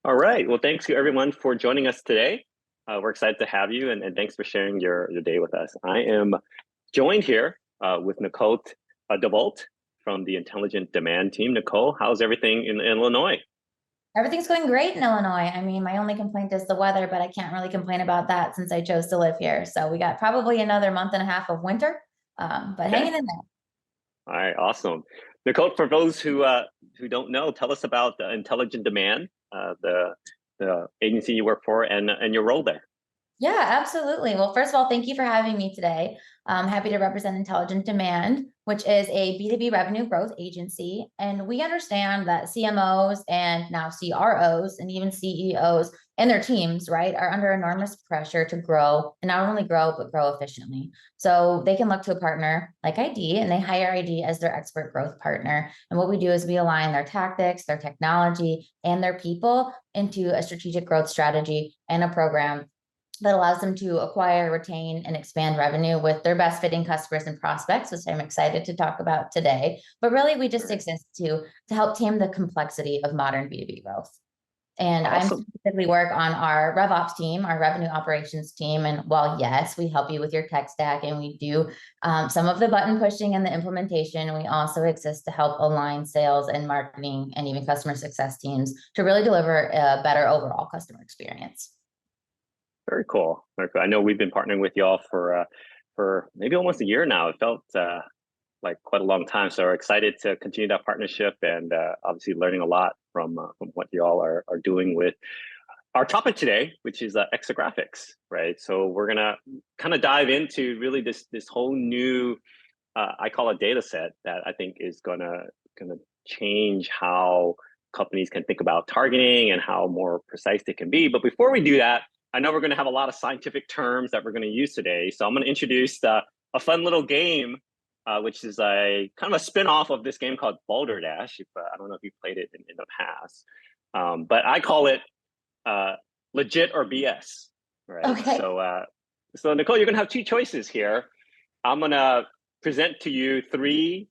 All right. Well, thanks to everyone for joining us today. We're excited to have you, and thanks for sharing your day with us. I am joined here with Nicole DeVolt from the Intelligent Demand team. Nicole, how's everything in Illinois? Everything's going great in Illinois. I mean, my only complaint is the weather, but I can't really complain about that since I chose to live here. So we got probably another month and a half of winter, but Okay. hanging in there. All right. Awesome. Nicole, for those who don't know, tell us about the Intelligent Demand, the agency you work for, and your role there. Yeah, absolutely. Well, first of all, thank you for having me today. I'm happy to represent Intelligent Demand, which is a B2B revenue growth agency. And we understand that CMOs and now CROs and even CEOs and their teams, right, are under enormous pressure to grow and not only grow, but grow efficiently. So they can look to a partner like ID and they hire ID as their expert growth partner. And what we do is we align their tactics, their technology, and their people into a strategic growth strategy and a program that allows them to acquire, retain, and expand revenue with their best fitting customers and prospects, which I'm excited to talk about today. But really, we just All right. exist to help tame the complexity of modern B2B growth. And I'm Awesome. specifically work on our RevOps team, our revenue operations team. And while yes, we help you with your tech stack and we do some of the button pushing and the implementation, we also exist to help align sales and marketing and even customer success teams to really deliver a better overall customer experience. Very cool. Very cool. I know we've been partnering with y'all for maybe almost a year now. It felt like quite a long time. So we're excited to continue that partnership and obviously learning a lot from what y'all are doing with our topic today, which is exographics, right? So we're gonna kind of dive into really this whole new I call it data set that I think is gonna change how companies can think about targeting and how more precise they can be. But before we do that, I know we're going to have a lot of scientific terms that we're going to use today. So I'm going to introduce a fun little game, which is a kind of a spin-off of this game called Balderdash. I don't know if you played it in the past, but I call it legit or BS, right? Okay. So Nicole, you're going to have two choices here. I'm going to present to you three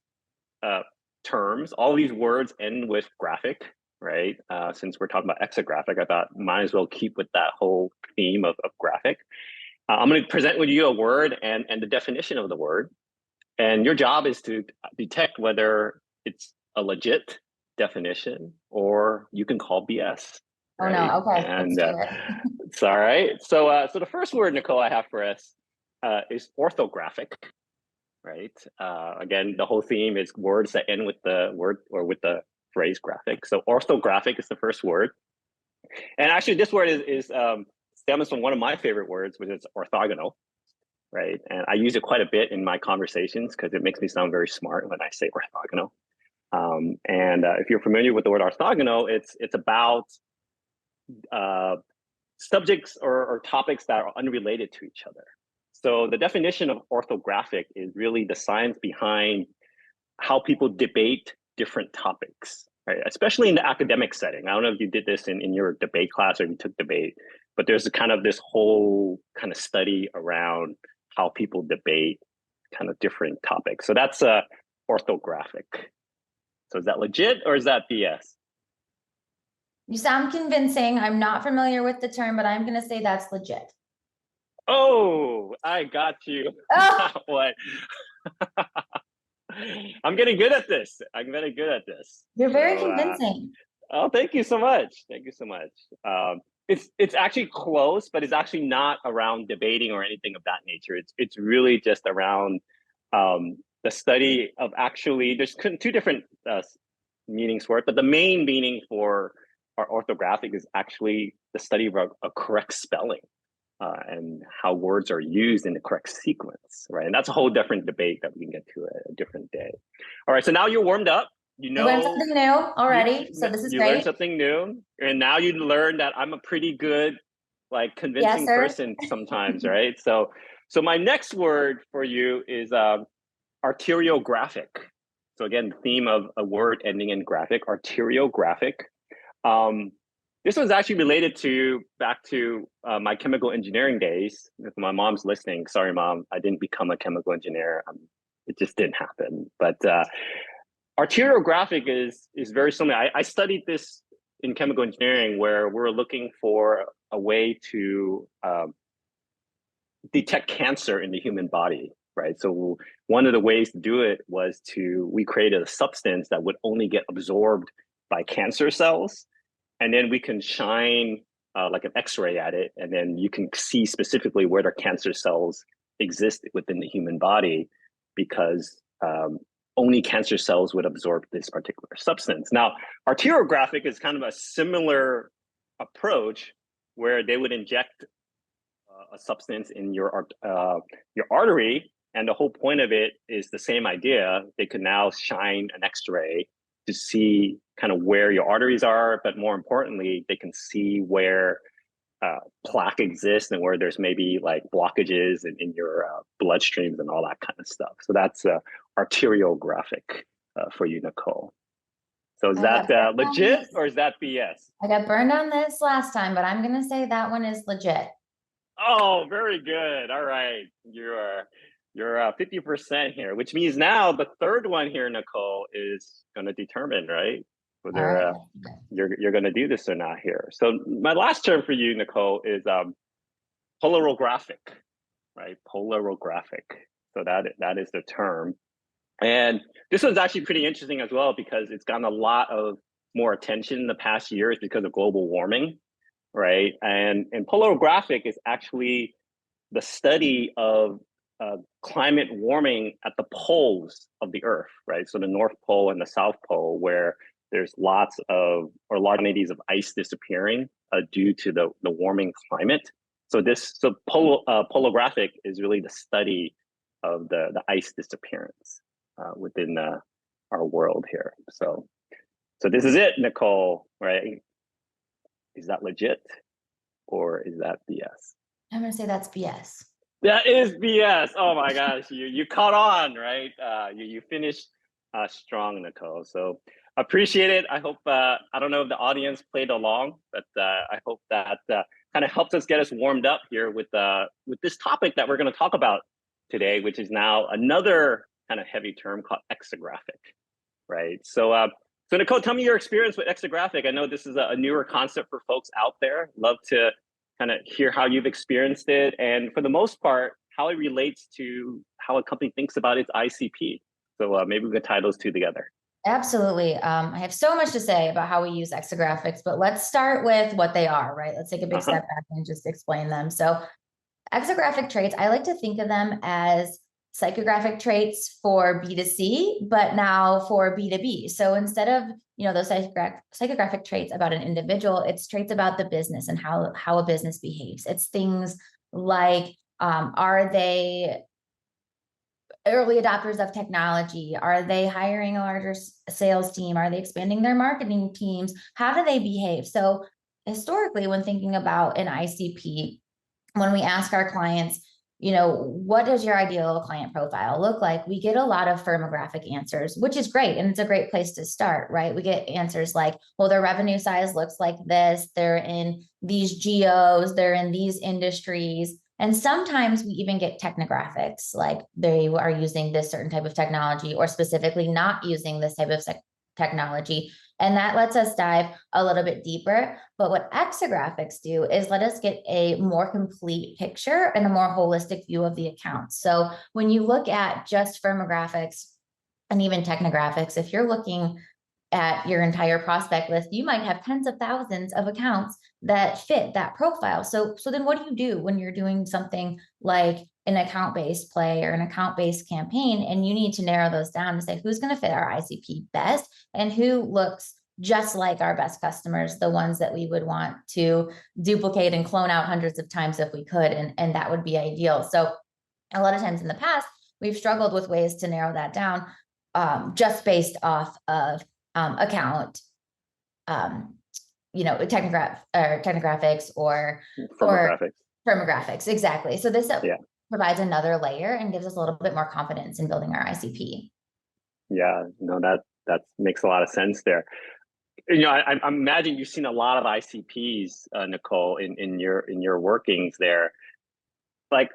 terms. All these words end with graphic, right? Since we're talking about exegraphic, I thought might as well keep with that whole theme of graphic. I'm going to present with you a word and the definition of the word. And your job is to detect whether it's a legit definition or you can call BS. Oh Right. no. Okay. Let's And do it. it's all right. So the first word, Nicole, I have for us is orthographic. Right. Again, the whole theme is words that end with the word or with the phrase graphic. So orthographic is the first word. And actually, this word is stems from one of my favorite words, which is orthogonal. Right. And I use it quite a bit in my conversations because it makes me sound very smart when I say orthogonal. And if you're familiar with the word orthogonal, it's about subjects or topics that are unrelated to each other. So the definition of orthographic is really the science behind how people debate different topics, right? Especially in the academic setting. I don't know if you did this in your debate class or you took debate, but there's kind of this whole kind of study around how people debate kind of different topics. So that's orthographic. So is that legit or is that BS? You sound convincing. I'm not familiar with the term, but I'm going to say that's legit. Oh, I got you. Oh, What? I'm getting good at this. I'm getting good at this. you're very So, convincing. oh, thank you so much. Thank you so much. It's actually close, but it's actually not around debating or anything of that nature. It's really just around the study of actually. There's two different meanings for it, but the main meaning for our orthographic is actually the study of a correct spelling. And how words are used in the correct sequence, right? And that's a whole different debate that we can get to a different day. All right, so now you're warmed up. I learned something new already, so this is you learned great. something new, and now you learned that I'm a pretty good, like, Yes, convincing sir. person sometimes, right? So my next word for you is arteriographic. So again, the theme of a word ending in graphic, arteriographic. This was actually related back to my chemical engineering days. If my mom's listening, sorry, mom, I didn't become a chemical engineer. It just didn't happen. But arteriographic is very similar. I studied this in chemical engineering where we're looking for a way to detect cancer in the human body, right? So one of the ways to do it was we created a substance that would only get absorbed by cancer cells. And then we can shine like an X-ray at it, and then you can see specifically where the cancer cells exist within the human body, because only cancer cells would absorb this particular substance. Now, arteriographic is kind of a similar approach where they would inject a substance in your artery, and the whole point of it is the same idea. They can now shine an X-ray to see kind of where your arteries are, but more importantly, they can see where plaque exists and where there's maybe like blockages in your bloodstreams and all that kind of stuff. So that's arteriographic for you, Nicole. So is that legit or is that BS? I got burned on this last time, but I'm going to say that one is legit. Oh, very good. All right. You're 50% here, which means now the third one here, Nicole, is going to determine, right, whether you're going to do this or not here. So my last term for you, Nicole, is polarographic, right? Polarographic. So that is the term. And this one's actually pretty interesting as well because it's gotten a lot of more attention in the past years because of global warming, right? And polarographic is actually the study of climate warming at the poles of the Earth, right? So the North Pole and the South Pole, where there's lots of or large quantities of ice disappearing due to the warming climate. So polarographic is really the study of the ice disappearance within our world here. So this is it, Nicole, right? Is that legit or is that BS? I'm gonna say that's BS. That is BS. Oh my gosh, you caught on, right? You finished strong, Nicole. So appreciate it. I hope I don't know if the audience played along, but I hope that kind of helped us get us warmed up here with this topic that we're going to talk about today, which is now another kind of heavy term called exegraphic, right? So Nicole, tell me your experience with exegraphic. I know this is a newer concept for folks out there. Love to kind of hear how you've experienced it, and for the most part, how it relates to how a company thinks about its ICP. So maybe we can tie those two together. Absolutely. I have so much to say about how we use exegraphics, but let's start with what they are, right? Let's take a big step back and just explain them. So exegraphic traits, I like to think of them as psychographic traits for B2C, but now for B2B. So instead of, those psychographic traits about an individual, it's traits about the business and how a business behaves. It's things like, are they early adopters of technology? Are they hiring a larger sales team? Are they expanding their marketing teams? How do they behave? So historically, when thinking about an ICP, when we ask our clients, what does your ideal client profile look like? We get a lot of firmographic answers, which is great. And it's a great place to start, right? We get answers like, well, their revenue size looks like this. They're in these geos, they're in these industries. And sometimes we even get technographics, like they are using this certain type of technology or specifically not using this type of technology. And that lets us dive a little bit deeper. But what exegraphics do is let us get a more complete picture and a more holistic view of the account. So when you look at just firmographics and even technographics, if you're looking at your entire prospect list, you might have tens of thousands of accounts that fit that profile. So then what do you do when you're doing something like an account-based play or an account-based campaign, and you need to narrow those down and say who's going to fit our ICP best and who looks just like our best customers, the ones that we would want to duplicate and clone out hundreds of times if we could, and that would be ideal. So a lot of times in the past, we've struggled with ways to narrow that down just based off of account, technographics or firmographics. Exactly. So this provides another layer and gives us a little bit more confidence in building our ICP. Yeah, no, that makes a lot of sense there. I imagine you've seen a lot of ICPs, Nicole, in your workings there. Like,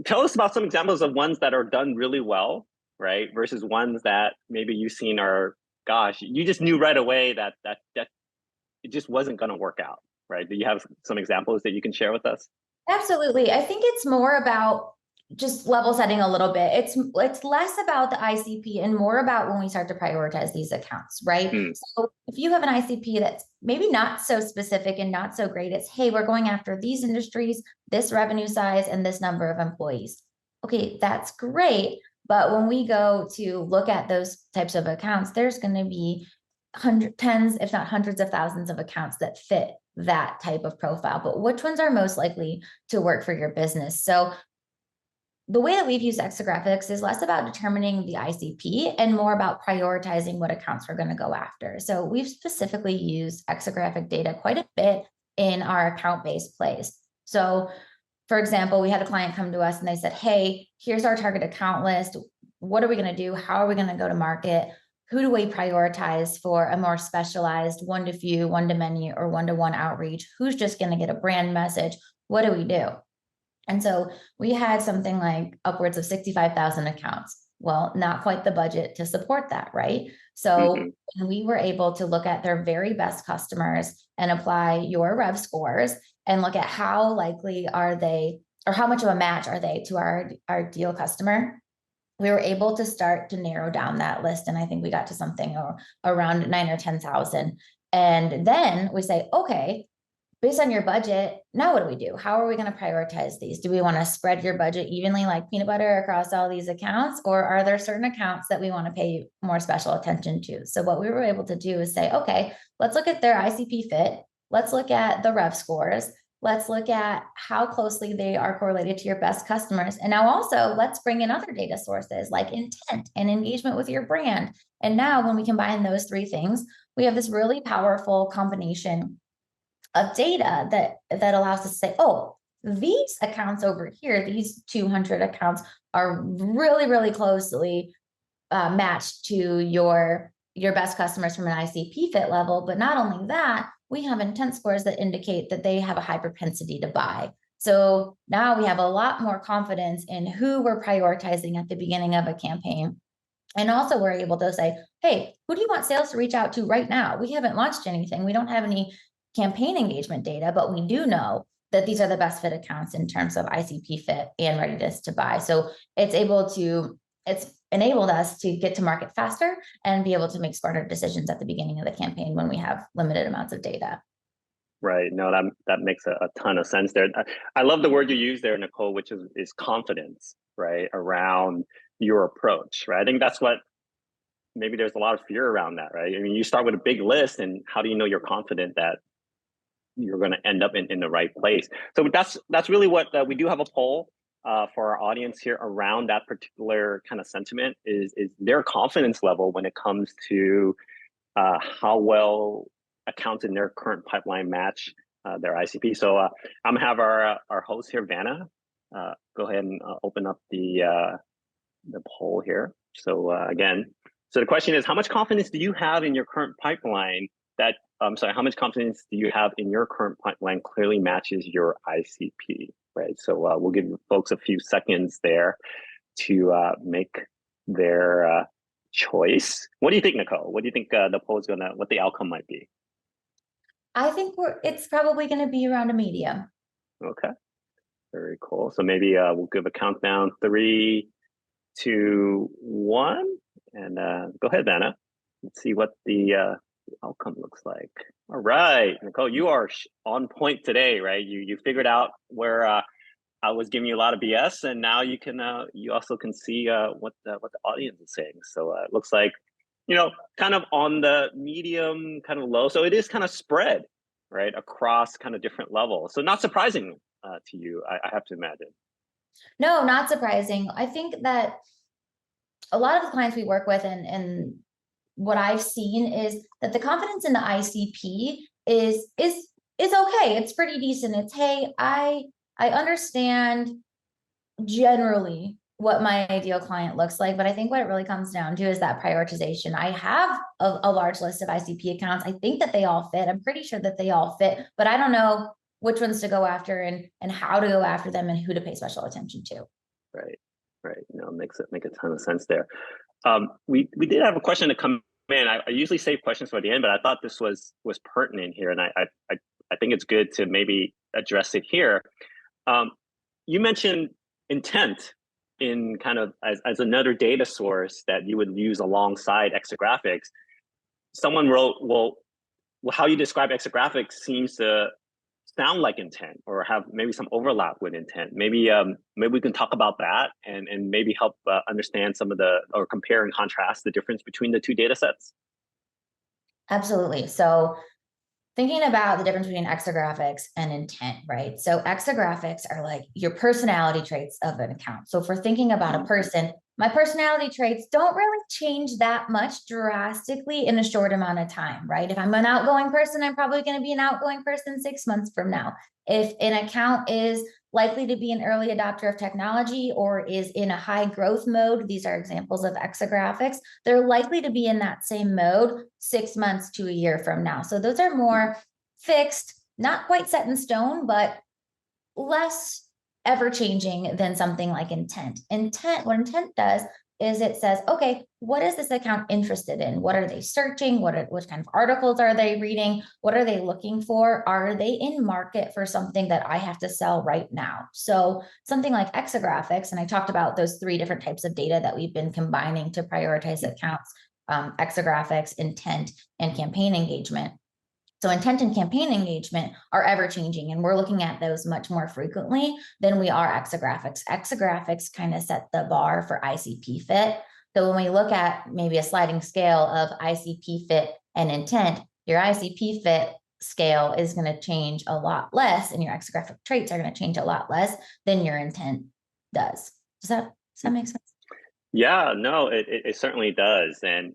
tell us about some examples of ones that are done really well, right, versus ones that maybe you've seen gosh, you just knew right away that it just wasn't going to work out, right? Do you have some examples that you can share with us? Absolutely. I think it's more about just level setting a little bit. It's less about the ICP and more about when we start to prioritize these accounts, right? Mm, So if you have an ICP that's maybe not so specific and not so great, it's, hey, we're going after these industries, this revenue size, and this number of employees. Okay, that's great. But when we go to look at those types of accounts, there's going to be tens, if not hundreds of thousands of accounts that fit that type of profile. But which ones are most likely to work for your business? So the way that we've used Exegraphics is less about determining the ICP and more about prioritizing what accounts we're going to go after. So we've specifically used Exegraphic data quite a bit in our account-based plays. So for example, we had a client come to us and they said, hey, here's our target account list. What are we going to do? How are we going to go to market? Who do we prioritize for a more specialized one-to-few, one-to-many, or one-to-one outreach? Who's just going to get a brand message? What do we do? And so we had something like upwards of 65,000 accounts. Well, not quite the budget to support that, right? So we were able to look at their very best customers and apply your Rev scores and look at how likely are they, or how much of a match are they to our ideal customer. We were able to start to narrow down that list. And I think we got to something around 9 or 10,000. And then we say, okay, based on your budget, now what do we do? How are we going to prioritize these? Do we want to spread your budget evenly like peanut butter across all these accounts? Or are there certain accounts that we want to pay more special attention to? So what we were able to do is say, okay, let's look at their ICP fit. Let's look at the Rev scores. Let's look at how closely they are correlated to your best customers. And now also let's bring in other data sources like intent and engagement with your brand. And now when we combine those three things, we have this really powerful combination of data that allows us to say, oh, these accounts over here, these 200 accounts are really, really closely matched to your best customers from an ICP fit level. But not only that, we have intent scores that indicate that they have a high propensity to buy. So now we have a lot more confidence in who we're prioritizing at the beginning of a campaign. And also we're able to say, hey, who do you want sales to reach out to right now? We haven't launched anything. We don't have any campaign engagement data, but we do know that these are the best fit accounts in terms of ICP fit and readiness to buy. So it's enabled us to get to market faster and be able to make smarter decisions at the beginning of the campaign when we have limited amounts of data. right. No, that makes a ton of sense there. I love the word you use there, Nicole, which is confidence, right, around your approach, right? I think that's what maybe there's a lot of fear around that, right? I mean, you start with a big list, and how do you know you're confident that you're going to end up in the right place? So that's really what we do have a poll for our audience here around that particular kind of sentiment is their confidence level when it comes to how well accounts in their current pipeline match their ICP. So I'm gonna have our host here, Vanna, go ahead and open up the poll here. So again, so the question is, how much confidence do you have in your current pipeline that, I'm sorry, how much confidence do you have in your current pipeline clearly matches your ICP, right? So we'll give folks a few seconds there to make their choice. What do you think, Nicole? What do you think the poll is what the outcome might be? I think it's probably going to be around a medium. Okay, very cool. So maybe we'll give a countdown, 3, 2, 1, and go ahead, Vanna. Let's see what the outcome looks like. All right, Nicole, you are on point today, right? You figured out where I was giving you a lot of BS, and now you can you also can see what the audience is saying. So it looks like, you know, kind of on the medium, kind of low. So it is kind of spread, right, across kind of different levels. So not surprising to you, I have to imagine. No, not surprising. I think that a lot of the clients we work with and what I've seen is that the confidence in the ICP is okay. It's pretty decent. It's, hey, I understand generally what my ideal client looks like, but I think what it really comes down to is that prioritization. I have a large list of ICP accounts. I think that they all fit. I'm pretty sure that they all fit, but I don't know which ones to go after and how to go after them and who to pay special attention to. Right. No, make a ton of sense there. We did have a question to come Man, I usually save questions for the end, but I thought this was pertinent here, and I think it's good to maybe address it here. Um, you mentioned intent in kind of as another data source that you would use alongside exographics. Someone wrote, well, how you describe exographics seems to sound like intent or have maybe some overlap with intent. Maybe we can talk about that and maybe help understand some of the or compare and contrast the difference between the two data sets. Absolutely. So thinking about the difference between exographics and intent, right? So exographics are like your personality traits of an account. So if we're thinking about a person, my personality traits don't really change that much drastically in a short amount of time, right? If I'm an outgoing person, I'm probably going to be an outgoing person 6 months from now. If an account is likely to be an early adopter of technology or is in a high growth mode, these are examples of exographics, they're likely to be in that same mode 6 months to a year from now. So those are more fixed, not quite set in stone, but less ever changing than something like intent. What intent does is it says, okay, what is this account interested in? What are they searching? What kind of articles are they reading? What are they looking for? Are they in market for something that I have to sell right now? So something like exographics, and I talked about those 3 different types of data that we've been combining to prioritize accounts, exographics, intent, and campaign engagement. So intent and campaign engagement are ever changing, and we're looking at those much more frequently than we are exographics. Exographics kind of set the bar for ICP fit. So when we look at maybe a sliding scale of ICP fit and intent, your ICP fit scale is going to change a lot less, and your exographic traits are going to change a lot less than your intent does. Does that make sense? Yeah, no, it certainly does. And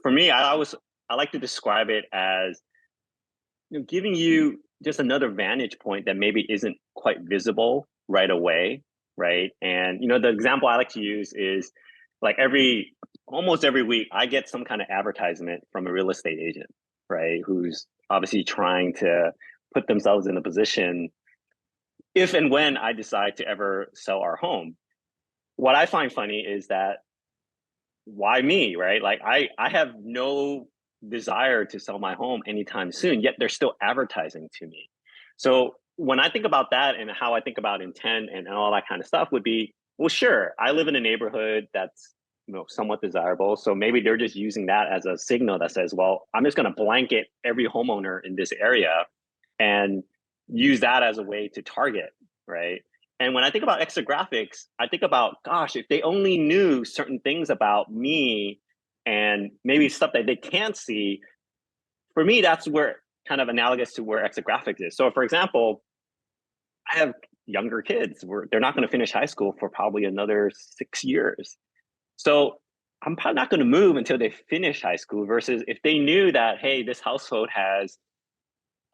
for me, I like to describe it as giving you just another vantage point that maybe isn't quite visible right away, right? And the example I like to use is like almost every week I get some kind of advertisement from a real estate agent, right? Who's obviously trying to put themselves in a position if and when I decide to ever sell our home. What I find funny is that why me, right? Like I have no desire to sell my home anytime soon, yet they're still advertising to me. So when I think about that and how I think about intent and all that kind of stuff would be, well, sure, I live in a neighborhood that's somewhat desirable. So maybe they're just using that as a signal that says, well, I'm just going to blanket every homeowner in this area and use that as a way to target, right? And when I think about exographics, I think about, gosh, if they only knew certain things about me and maybe stuff that they can't see, for me, that's where kind of analogous to where exographics is. So for example, I have younger kids where they're not going to finish high school for probably another 6 years. So I'm probably not going to move until they finish high school versus if they knew that, hey, this household has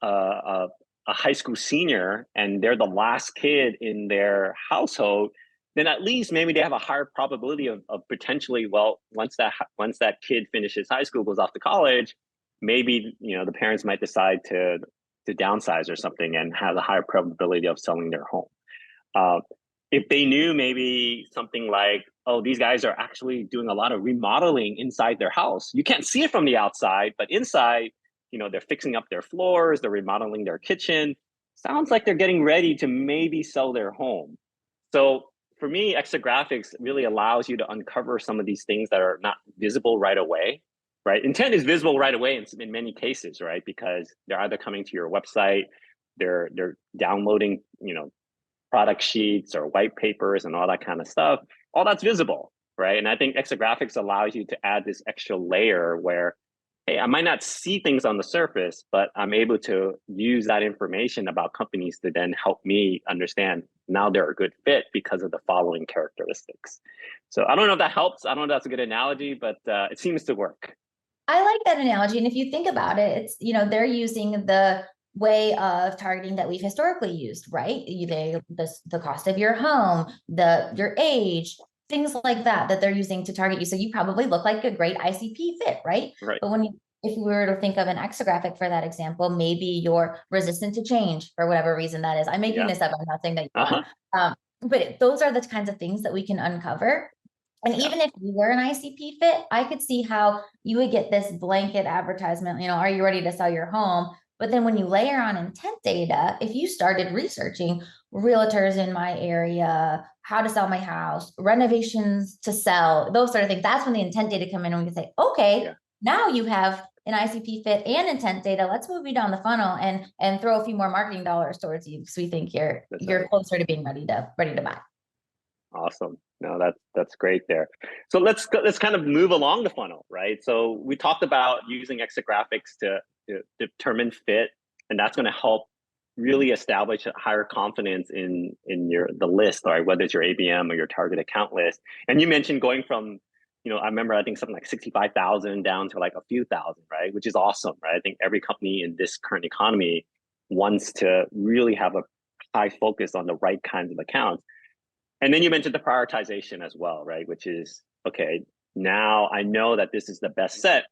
a high school senior and they're the last kid in their household, then at least maybe they have a higher probability of potentially, well, once that kid finishes high school, goes off to college, maybe the parents might decide to downsize or something and have a higher probability of selling their home. If they knew maybe something like, oh, these guys are actually doing a lot of remodeling inside their house. You can't see it from the outside, but inside, they're fixing up their floors, they're remodeling their kitchen. Sounds like they're getting ready to maybe sell their home. So for me, exographics really allows you to uncover some of these things that are not visible right away, right? Intent is visible right away in many cases, right? Because they're either coming to your website, they're downloading, product sheets or white papers and all that kind of stuff. All that's visible, right? And I think exographics allows you to add this extra layer where, hey, I might not see things on the surface, but I'm able to use that information about companies to then help me understand now they're a good fit because of the following characteristics. So I don't know if that helps. I don't know if that's a good analogy, but it seems to work. I like that analogy. And if you think about it, it's, they're using the way of targeting that we've historically used, right? The cost of your home, your age, things like that they're using to target you. So you probably look like a great ICP fit, right? Right. But if we were to think of an exographic for that example, maybe you're resistant to change for whatever reason that is. I'm making this up. I'm not saying that you are. But those are the kinds of things that we can uncover. And Yeah. even if you were an ICP fit, I could see how you would get this blanket advertisement, are you ready to sell your home? But then when you layer on intent data, if you started researching realtors in my area, how to sell my house, renovations to sell, those sort of things, that's when the intent data come in and we can say, okay, Yeah. now you have an ICP fit and intent data. Let's move you down the funnel and throw a few more marketing dollars towards you because we think That's you're right. closer to being ready to buy. Awesome. No, that's great there. So let's kind of move along the funnel, right? So we talked about using exographics to determine fit, and that's going to help really establish a higher confidence in the list, right? Whether it's your ABM or your target account list. And you mentioned going from, I remember I think something like 65,000 down to like a few thousand, right? Which is awesome, right? I think every company in this current economy wants to really have a high focus on the right kinds of accounts. And then you mentioned the prioritization as well, right? Which is, okay, now I know that this is the best set.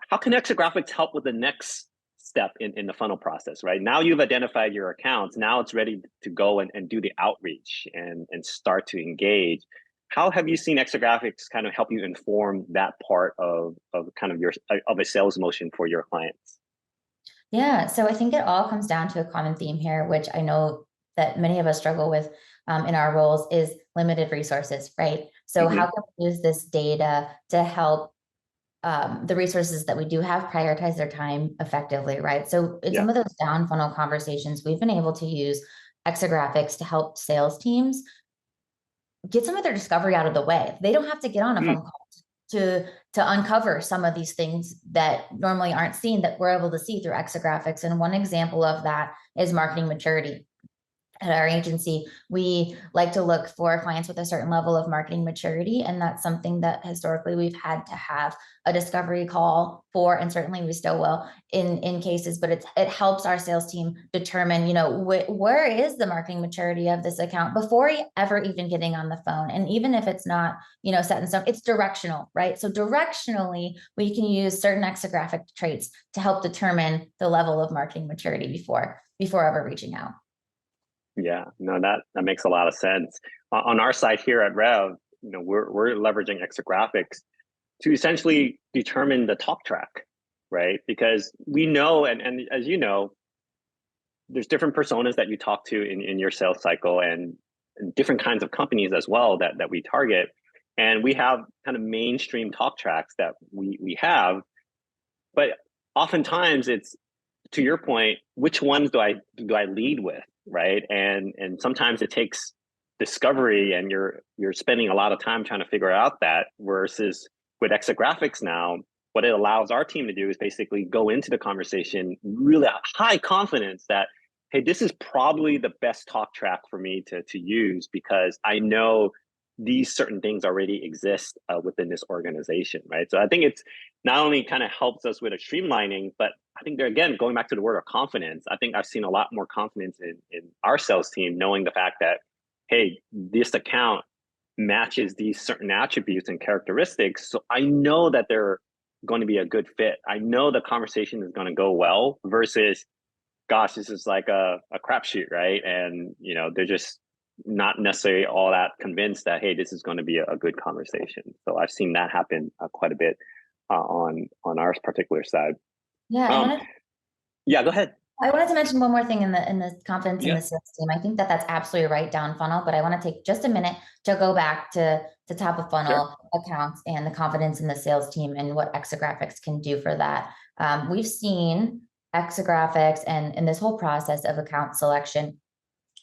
How can Exegraphics help with the next step in the funnel process, right? Now you've identified your accounts. Now it's ready to go and do the outreach and start to engage. How have you seen Exegraphics kind of help you inform that part of kind of of a sales motion for your clients? Yeah, so I think it all comes down to a common theme here, which I know that many of us struggle with in our roles is limited resources, right? So how Mm-hmm. can we use this data to help the resources that we do have prioritize their time effectively, right? So in Yeah. some of those down funnel conversations, we've been able to use exographics to help sales teams get some of their discovery out of the way. They don't have to get on a phone call to uncover some of these things that normally aren't seen that we're able to see through exographics. And one example of that is marketing maturity. At our agency, we like to look for clients with a certain level of marketing maturity. And that's something that historically we've had to have a discovery call for, and certainly we still will in cases, but it helps our sales team determine, where is the marketing maturity of this account before ever even getting on the phone. And even if it's not, set in stone, it's directional, right? So directionally, we can use certain exographic traits to help determine the level of marketing maturity before ever reaching out. Yeah, no, that makes a lot of sense. On our side here at Rev, we're leveraging exographics to essentially determine the talk track, right? Because we know, and as you know, there's different personas that you talk to in your sales cycle and different kinds of companies as well that we target. And we have kind of mainstream talk tracks that we have, but oftentimes it's, to your point, which ones do I lead with, right? And sometimes it takes discovery, and you're spending a lot of time trying to figure out that. Versus with exographics now, what it allows our team to do is basically go into the conversation really high confidence that, hey, this is probably the best talk track for me to use because I know these certain things already exist within this organization, right? So I think it's not only kind of helps us with a streamlining, but I think they're, again, going back to the word of confidence. I think I've seen a lot more confidence in our sales team knowing the fact that, hey, this account matches these certain attributes and characteristics. So I know that they're going to be a good fit. I know the conversation is going to go well versus, gosh, this is like a crapshoot, right? And, they're just not necessarily all that convinced that, hey, this is going to be a good conversation. So I've seen that happen quite a bit on our particular side. Yeah, Um, yeah, go ahead. I wanted to mention one more thing in the confidence in Yeah, the sales team. I think that's absolutely right, down funnel, but I want to take just a minute to go back to top of sure. funnel accounts and the confidence in the sales team and what exographics can do for that. We've seen exographics and this whole process of account selection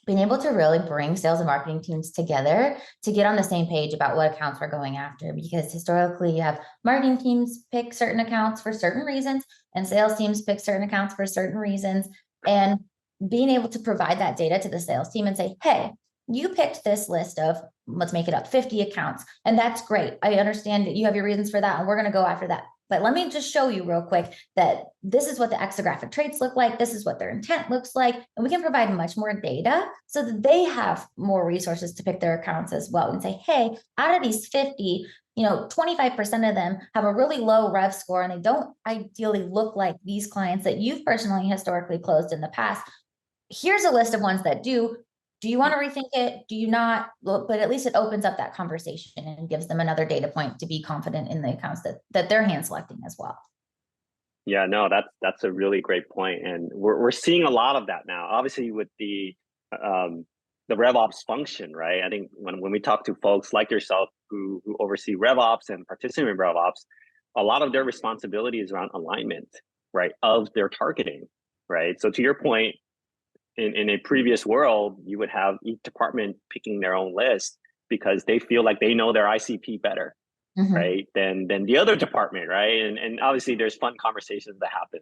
being able to really bring sales and marketing teams together to get on the same page about what accounts we're going after. Because historically, you have marketing teams pick certain accounts for certain reasons, and sales teams pick certain accounts for certain reasons. And being able to provide that data to the sales team and say, hey, you picked this list of, let's make it up, 50 accounts. And that's great. I understand that you have your reasons for that, and we're going to go after that. But let me just show you real quick that this is what the exographic traits look like. This is what their intent looks like. And we can provide much more data so that they have more resources to pick their accounts as well and say, hey, out of these 50, 25% of them have a really low rev score and they don't ideally look like these clients that you've personally historically closed in the past. Here's a list of ones that do. Do you want to rethink it? Do you not? But at least it opens up that conversation and gives them another data point to be confident in the accounts that they're hand selecting as well. Yeah, no, that's a really great point, and we're seeing a lot of that now. Obviously, with the RevOps function, right? I think when we talk to folks like yourself who oversee RevOps and participate in RevOps, a lot of their responsibility is around alignment, right, of their targeting, right? So to your point, in a previous world, you would have each department picking their own list because they feel like they know their ICP better, right, than the other department, right? And obviously there's fun conversations that happen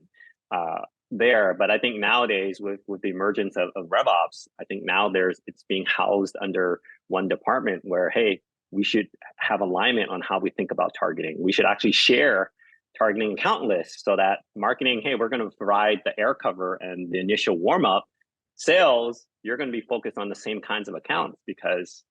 there, but I think nowadays with the emergence of RevOps, I think now it's being housed under one department where, hey, we should have alignment on how we think about targeting. We should actually share targeting account lists so that marketing, hey, we're going to provide the air cover and the initial warm up. Sales, you're going to be focused on the same kinds of accounts because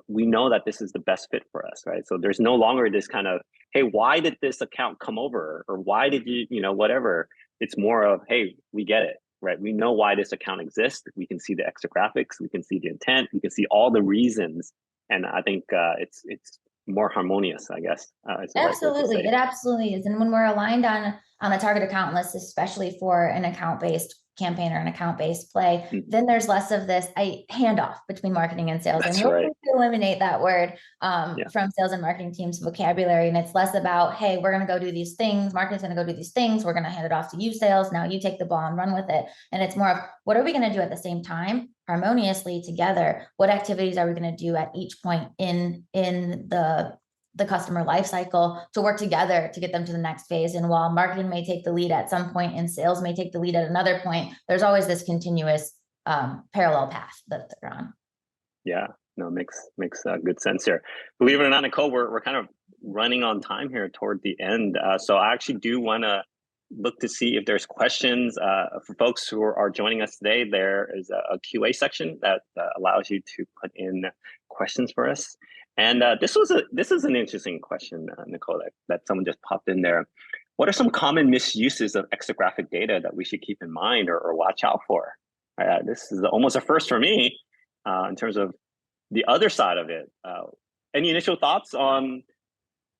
we know that this is the best fit for us, right? So there's no longer this kind of, hey, why did this account come over? Or why did you, whatever. It's more of, hey, we get it, right? We know why this account exists. We can see the exographics. We can see the intent. We can see all the reasons. And I think it's more harmonious, I guess. Is the right word to Absolutely. say. It absolutely is. And when we're aligned on a target account list, especially for an account-based campaign or an account-based play, then there's less of this handoff between marketing and sales. That's and we'll right. eliminate that word from sales and marketing teams' vocabulary. And it's less about, hey, we're going to go do these things. Marketing's going to go do these things. We're going to hand it off to you, sales. Now you take the ball and run with it. And it's more of, what are we going to do at the same time, harmoniously together? What activities are we going to do at each point in the customer life cycle to work together to get them to the next phase? And while marketing may take the lead at some point and sales may take the lead at another point, there's always this continuous parallel path that they're on. Yeah, no, makes good sense here. Believe it or not, Nicole, we're kind of running on time here toward the end. So I actually do want to look to see if there's questions for folks who are joining us today. There is a QA section that allows you to put in questions for us. And this is an interesting question, Nicole, that someone just popped in there. What are some common misuses of exegraphic data that we should keep in mind or watch out for? This is almost a first for me in terms of the other side of it. Any initial thoughts on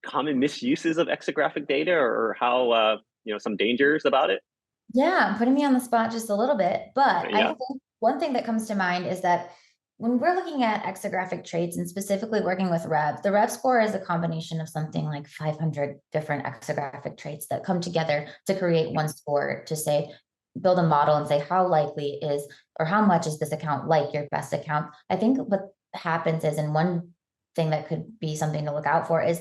common misuses of exegraphic data or how, some dangers about it? Yeah, putting me on the spot just a little bit, but Yeah. I think one thing that comes to mind is that when we're looking at exegraphic traits and specifically working with Rev, the Rev score is a combination of something like 500 different exegraphic traits that come together to create one score to say, build a model and say how likely is, or how much is this account like your best account. I think what happens is, and one thing that could be something to look out for is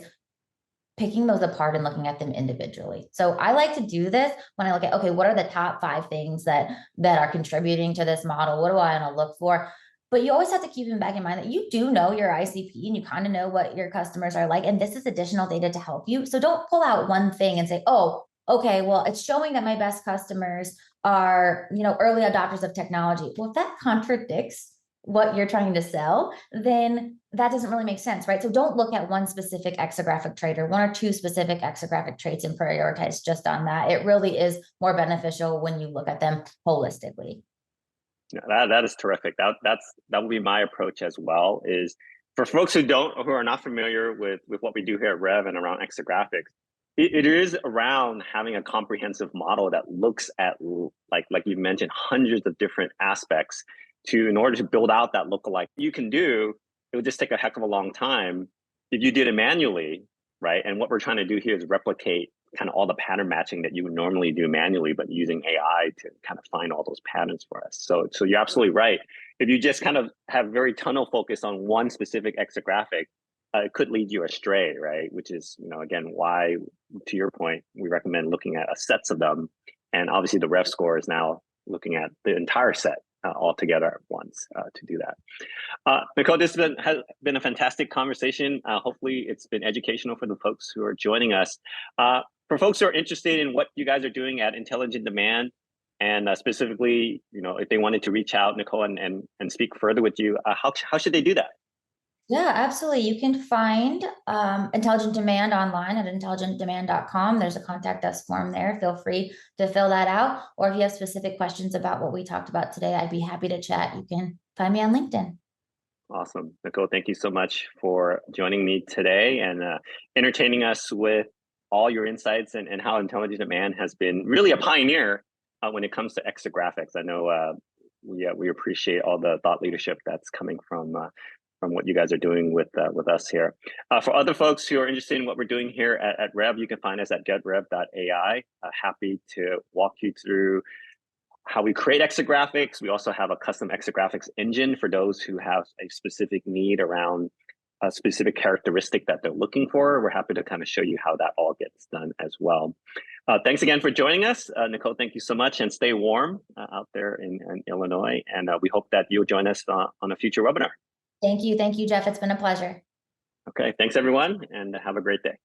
picking those apart and looking at them individually. So I like to do this when I look at, okay, what are the top 5 things that are contributing to this model? What do I want to look for? But you always have to keep in back in mind that you do know your ICP and you kind of know what your customers are like. And this is additional data to help you. So don't pull out one thing and say, oh, okay, well, it's showing that my best customers are, early adopters of technology. Well, if that contradicts what you're trying to sell, then that doesn't really make sense, right? So don't look at one specific exegraphic trait or 1 or 2 specific exegraphic traits and prioritize just on that. It really is more beneficial when you look at them holistically. Yeah, that is terrific. That will be my approach as well. Is for folks who are not familiar with what we do here at Rev and around exegraphics, it is around having a comprehensive model that looks at, like you mentioned, hundreds of different aspects in order to build out that lookalike. You can do, it would just take a heck of a long time if you did it manually, right? And what we're trying to do here is replicate kind of all the pattern matching that you would normally do manually, but using AI to kind of find all those patterns for us. So you're absolutely right. If you just kind of have very tunnel focus on one specific exegraphic, it could lead you astray, right? Which is, again, why, to your point, we recommend looking at sets of them. And obviously the Rev score is now looking at the entire set all together at once to do that. Nicole, this has been a fantastic conversation. Hopefully it's been educational for the folks who are joining us. For folks who are interested in what you guys are doing at Intelligent Demand, and specifically, if they wanted to reach out, Nicole, and speak further with you, how should they do that? Yeah, absolutely. You can find Intelligent Demand online at intelligentdemand.com. There's a contact us form there. Feel free to fill that out. Or if you have specific questions about what we talked about today, I'd be happy to chat. You can find me on LinkedIn. Awesome. Nicole, thank you so much for joining me today and entertaining us with all your insights and how Intelligent Demand has been really a pioneer when it comes to exographics. I know we appreciate all the thought leadership that's coming from what you guys are doing with us here. For other folks who are interested in what we're doing here at Rev, you can find us at getrev.ai. Happy to walk you through how we create exographics. We also have a custom exographics engine for those who have a specific need around a specific characteristic that they're looking for. We're happy to kind of show you how that all gets done as well. Thanks again for joining us. Nicole, thank you so much, and stay warm out there in Illinois. And we hope that you'll join us on a future webinar. Thank you, Jeff. It's been a pleasure. Okay, thanks everyone, and have a great day.